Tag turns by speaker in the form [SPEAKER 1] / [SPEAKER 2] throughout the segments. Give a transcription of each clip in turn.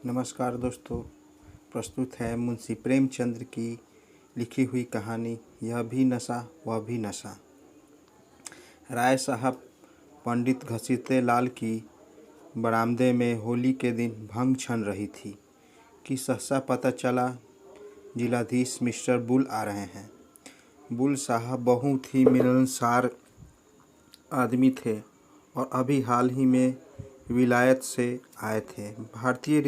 [SPEAKER 1] नमस्कार दोस्तों। प्रस्तुत है मुंशी प्रेमचंद की लिखी हुई कहानी यह भी नशा वह भी नशा। राय साहब पंडित घसीटे लाल की बरामदे में होली के दिन भंग छन रही थी कि सहसा पता चला जिलाधीश मिस्टर बुल आ रहे हैं। बुल साहब बहुत ही मिलनसार आदमी थे और अभी हाल ही में विलायत से आए थे। भारतीय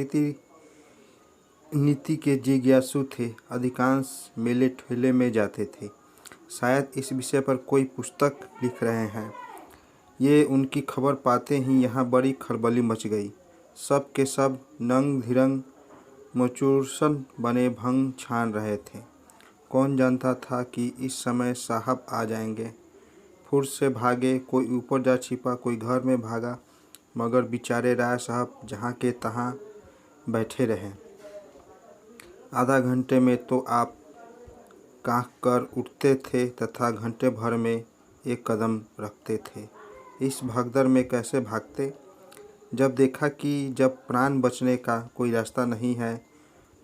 [SPEAKER 1] नीति के जिज्ञासु थे। अधिकांश मेले ठेले में जाते थे। शायद इस विषय पर कोई पुस्तक लिख रहे हैं। ये उनकी खबर पाते ही यहाँ बड़ी खलबली मच गई। सब के सब नंग धिरंग मचूरसन बने भंग छान रहे थे। कौन जानता था कि इस समय साहब आ जाएंगे। फुर्स से भागे, कोई ऊपर जा छिपा, कोई घर में भागा, मगर बेचारे राय साहब जहाँ के तहाँ बैठे रहे। आधा घंटे में तो आप काँख कर उठते थे तथा घंटे भर में एक कदम रखते थे। इस भगदड़ में कैसे भागते। जब देखा कि जब प्राण बचने का कोई रास्ता नहीं है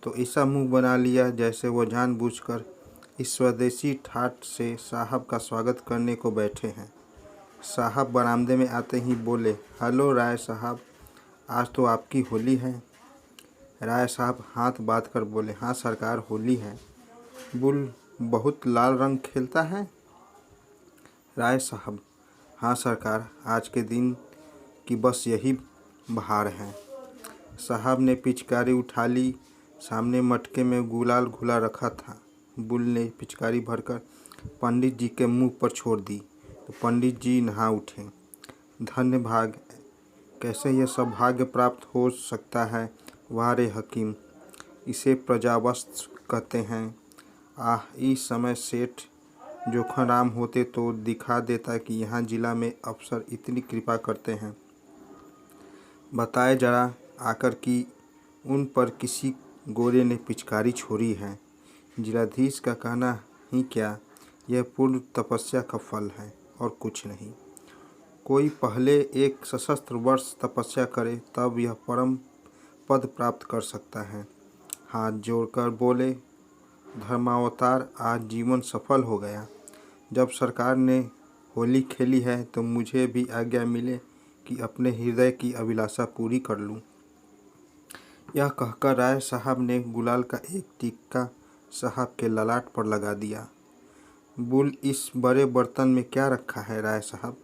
[SPEAKER 1] तो ऐसा मुंह बना लिया जैसे वो जानबूझकर इस स्वदेशी ठाट से साहब का स्वागत करने को बैठे हैं। साहब बरामदे में आते ही बोले, हेलो राय साहब, आज तो आपकी होली है। राय साहब हाथ बांध कर बोले, हाँ सरकार, होली है। बुल, बहुत लाल रंग खेलता है। राय साहब, हाँ सरकार, आज के दिन की बस यही बहार है। साहब ने पिचकारी उठा ली। सामने मटके में गुलाल घुला रखा था। बुल ने पिचकारी भरकर पंडित जी के मुंह पर छोड़ दी तो पंडित जी नहा उठे। धन्य भाग, कैसे यह सौभाग्य प्राप्त हो सकता है। वाह रे हकीम, इसे प्रजावत्स कहते हैं। आह, इस समय सेठ जोखनराम होते तो दिखा देता कि यहाँ जिला में अफसर इतनी कृपा करते हैं। बताए जरा आकर कि उन पर किसी गोरे ने पिचकारी छोड़ी है। जिलाधीश का कहना ही क्या, यह पूर्ण तपस्या का फल है और कुछ नहीं। कोई पहले एक सशस्त्र वर्ष तपस्या करे तब यह परम पद प्राप्त कर सकता है। हाथ जोड़कर बोले, धर्मावतार, आज जीवन सफल हो गया। जब सरकार ने होली खेली है तो मुझे भी आज्ञा मिले कि अपने हृदय की अभिलाषा पूरी कर लूं। यह कहकर राय साहब ने गुलाल का एक टिक्का साहब के ललाट पर लगा दिया। बुल, इस बड़े बर्तन में क्या रखा है राय साहब।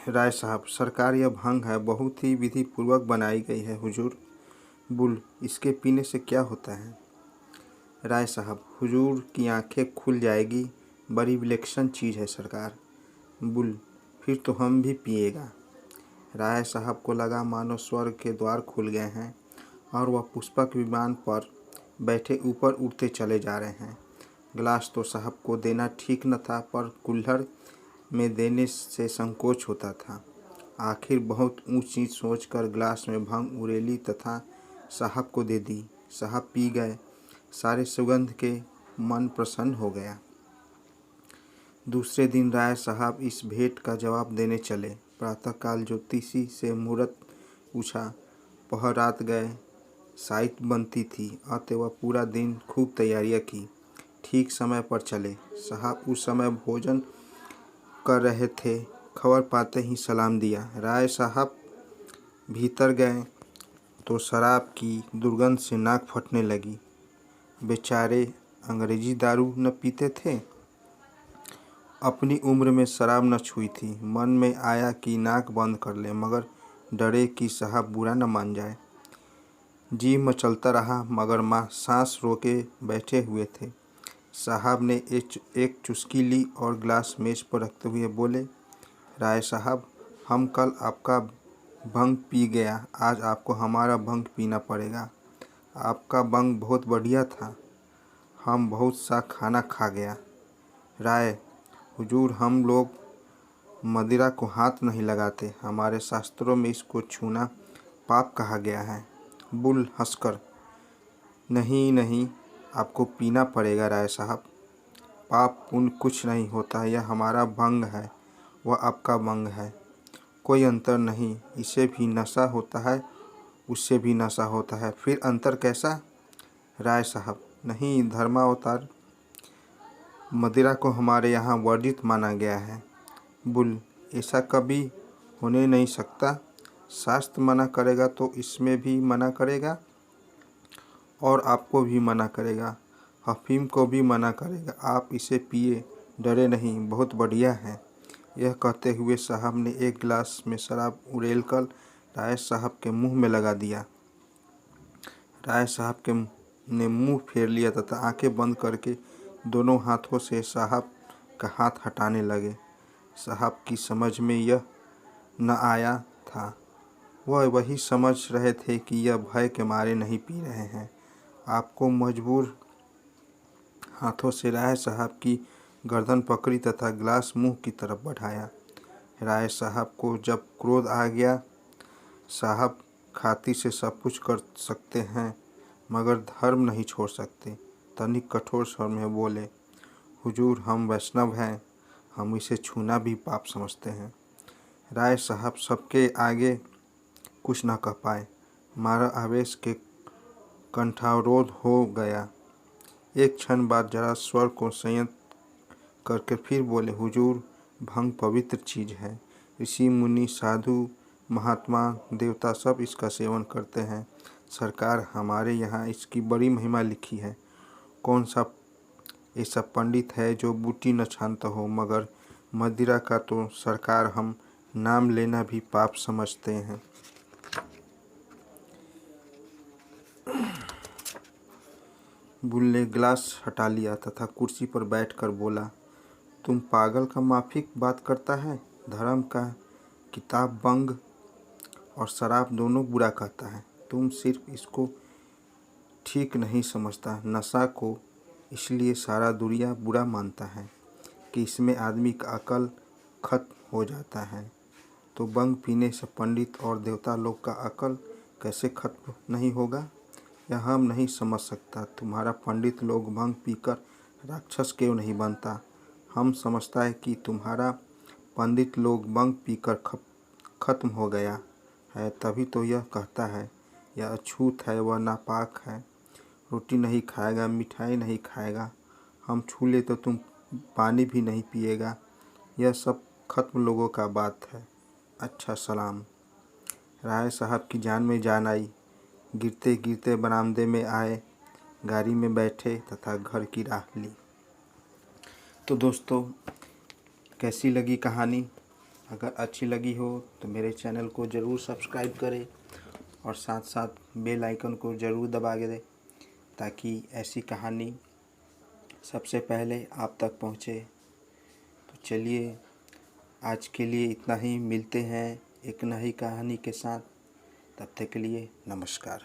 [SPEAKER 1] राय साहब, सरकार, यह भंग है, बहुत ही विधि पूर्वक बनाई गई है हुजूर। बुल, इसके पीने से क्या होता है। राय साहब, हुजूर की आंखें खुल जाएगी, बड़ी विलक्षण चीज़ है सरकार। बुल, फिर तो हम भी पिएगा। राय साहब को लगा मानो स्वर्ग के द्वार खुल गए हैं और वह पुष्पक विमान पर बैठे ऊपर उड़ते चले जा रहे हैं। गिलास तो साहब को देना ठीक न था, पर कुल्हड़ में देने से संकोच होता था। आखिर बहुत ऊंच नीच सोचकर गिलास में भंग उड़ेली तथा साहब को दे दी। साहब पी गए। सारे सुगंध के मन प्रसन्न हो गया। दूसरे दिन राय साहब इस भेंट का जवाब देने चले। प्रातःकाल ज्योतिषी से मुहूर्त पूछा, पहरात गए, साइत बनती थी, अतएव पूरा दिन खूब तैयारियां की। ठीक समय पर चले। साहब उस समय भोजन कर रहे थे। खबर पाते ही सलाम दिया। राय साहब भीतर गए तो शराब की दुर्गंध से नाक फटने लगी। बेचारे अंग्रेजी दारू न पीते थे, अपनी उम्र में शराब न छुई थी। मन में आया कि नाक बंद कर ले, मगर डरे कि साहब बुरा न मान जाए। जी मचलता रहा, मगर माँ सांस रोके बैठे हुए थे। साहब ने एक चुस्की ली और गिलास मेज पर रखते हुए बोले, राय साहब, हम कल आपका भंग पी गया, आज आपको हमारा भंग पीना पड़ेगा। आपका भंग बहुत बढ़िया था, हम बहुत सा खाना खा गया। राय, हुजूर, हम लोग मदिरा को हाथ नहीं लगाते, हमारे शास्त्रों में इसको छूना पाप कहा गया है। बुल हंसकर, नहीं नहीं, आपको पीना पड़ेगा राय साहब। पाप पुण्य कुछ नहीं होता, यह हमारा भंग है, वह आपका भंग है, कोई अंतर नहीं। इसे भी नशा होता है उससे भी नशा होता है। फिर अंतर कैसा? राय साहब, नहीं धर्मावतार, मदिरा को हमारे यहाँ वर्जित माना गया है। बुल, ऐसा कभी होने नहीं सकता। शास्त्र मना करेगा तो इसमें भी मना करेगा और आपको भी मना करेगा, अफीम को भी मना करेगा। आप इसे पिए, डरे नहीं, बहुत बढ़िया है। यह कहते हुए साहब ने एक गिलास में शराब उड़ेलकर राय साहब के मुंह में लगा दिया। राय साहब ने मुंह फेर लिया तथा आंखें बंद करके दोनों हाथों से साहब का हाथ हटाने लगे। साहब की समझ में यह न आया था। वह वही समझ रहे थे कि यह भय के मारे नहीं पी रहे हैं। आपको मजबूर हाथों से राय साहब की गर्दन पकड़ी तथा गिलास मुंह की तरफ बढ़ाया। राय साहब को जब क्रोध आ गया, साहब खातिर से सब कुछ कर सकते हैं मगर धर्म नहीं छोड़ सकते। तनिक कठोर स्वर में बोले, हुजूर हम वैष्णव हैं, हम इसे छूना भी पाप समझते हैं। राय साहब सबके आगे कुछ न कह पाए। मारा आवेश के कंठावरोध हो गया। एक क्षण बाद जरा स्वर को संयत करके फिर बोले, हुजूर भंग पवित्र चीज़ है। ऋषि मुनि साधु महात्मा देवता सब इसका सेवन करते हैं। सरकार हमारे यहाँ इसकी बड़ी महिमा लिखी है। कौन सा ऐसा पंडित है जो बूटी न छानता हो, मगर मदिरा का तो सरकार हम नाम लेना भी पाप समझते हैं। बुल ने गिलास हटा लिया तथा कुर्सी पर बैठकर बोला, तुम पागल का माफिक बात करता है। धर्म का किताब बंग और शराब दोनों बुरा कहता है। तुम सिर्फ इसको ठीक नहीं समझता। नशा को इसलिए सारा दुनिया बुरा मानता है कि इसमें आदमी का अकल खत्म हो जाता है। तो बंग पीने से पंडित और देवता लोग का अकल कैसे खत्म नहीं होगा, यह हम नहीं समझ सकता। तुम्हारा पंडित लोग भंग पीकर राक्षस क्यों नहीं बनता। हम समझता है कि तुम्हारा पंडित लोग भंग पीकर खत्म हो गया है, तभी तो यह कहता है यह अछूत है, वह नापाक है। रोटी नहीं खाएगा, मिठाई नहीं खाएगा, हम छू ले तो तुम पानी भी नहीं पिएगा। यह सब खत्म लोगों का बात है। अच्छा सलाम। राय साहब की जान में जान आई। गिरते गिरते बरामदे में आए, गाड़ी में बैठे तथा घर की राह ली। तो दोस्तों, कैसी लगी कहानी? अगर अच्छी लगी हो तो मेरे चैनल को ज़रूर सब्सक्राइब करें और साथ साथ बेल आइकन को ज़रूर दबा के दें ताकि ऐसी कहानी सबसे पहले आप तक पहुँचे। तो चलिए आज के लिए इतना ही। मिलते हैं एक नई कहानी के साथ। तब तक के लिए नमस्कार।